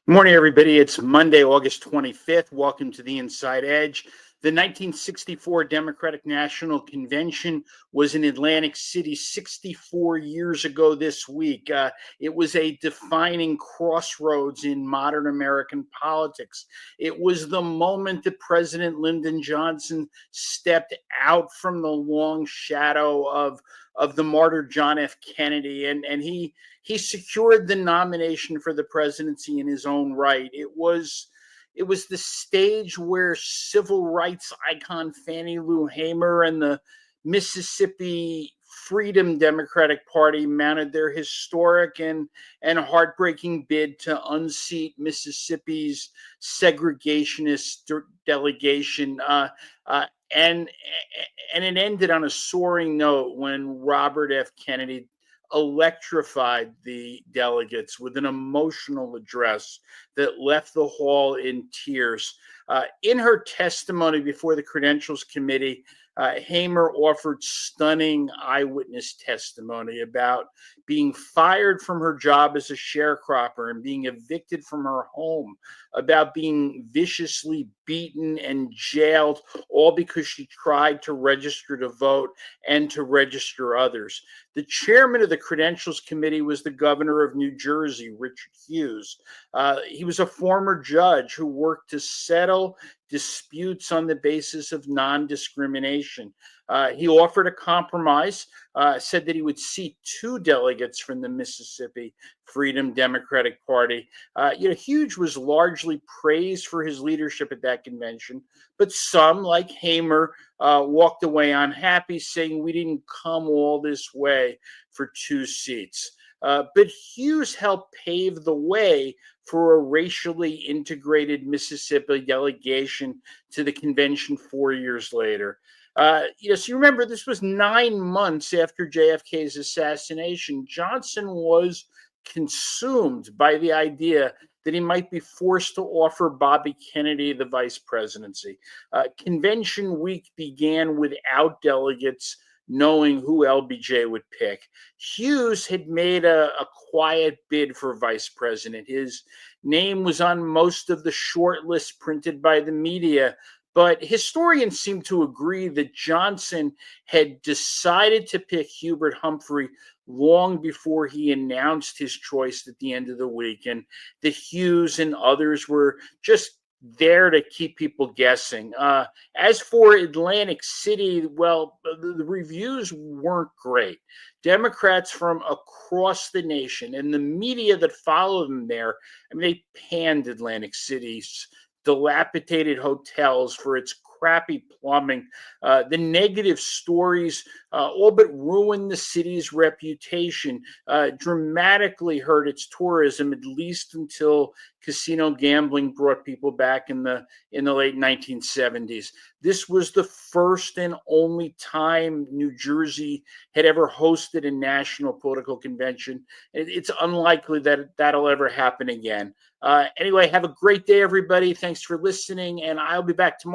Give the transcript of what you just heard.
Morning, everybody. It's Monday, August 25th. Welcome to the Inside Edge. The 1964 Democratic National Convention was in Atlantic City 64 years ago this week. It was a defining crossroads in modern American politics. It was the moment that President Lyndon Johnson stepped out from the long shadow of the martyr John F. Kennedy, and he secured the nomination for the presidency in his own right. It was the stage where civil rights icon Fannie Lou Hamer and the Mississippi Freedom Democratic Party mounted their historic and heartbreaking bid to unseat Mississippi's segregationist delegation. Uh, and and it ended on a soaring note when Robert F. Kennedy electrified the delegates with an emotional address that left the hall in tears. In her testimony before the Credentials Committee, Hamer offered stunning eyewitness testimony about being fired from her job as a sharecropper and being evicted from her home, about being viciously beaten and jailed, all because she tried to register to vote and to register others. The chairman of the Credentials Committee was the governor of New Jersey, Richard Hughes. He was a former judge who worked to settle disputes on the basis of non-discrimination. He offered a compromise, said that he would seat two delegates from the Mississippi Freedom Democratic Party. Hughes was largely praised for his leadership at that convention, but some, like Hamer, walked away unhappy, saying we didn't come all this way for two seats. But Hughes helped pave the way for a racially integrated Mississippi delegation to the convention 4 years later. So you remember this was 9 months after JFK's assassination. Johnson was consumed by the idea that he might be forced to offer Bobby Kennedy the vice presidency. Convention week began without delegates knowing who LBJ would pick. Hughes had made a quiet bid for vice president. His name was on most of the short lists printed by the media, but historians seem to agree that Johnson had decided to pick Hubert Humphrey long before he announced his choice at the end of the week, and that Hughes and others were just there to keep people guessing. As for Atlantic City, well, the reviews weren't great. Democrats from across the nation and the media that followed them there, I mean, they panned Atlantic City's dilapidated hotels for its crappy plumbing. The negative stories all but ruined the city's reputation, dramatically hurt its tourism, at least until casino gambling brought people back in the late 1970s. This was the first and only time New Jersey had ever hosted a national political convention. It's unlikely that that'll ever happen again. Anyway, have a great day, everybody. Thanks for listening, and I'll be back tomorrow.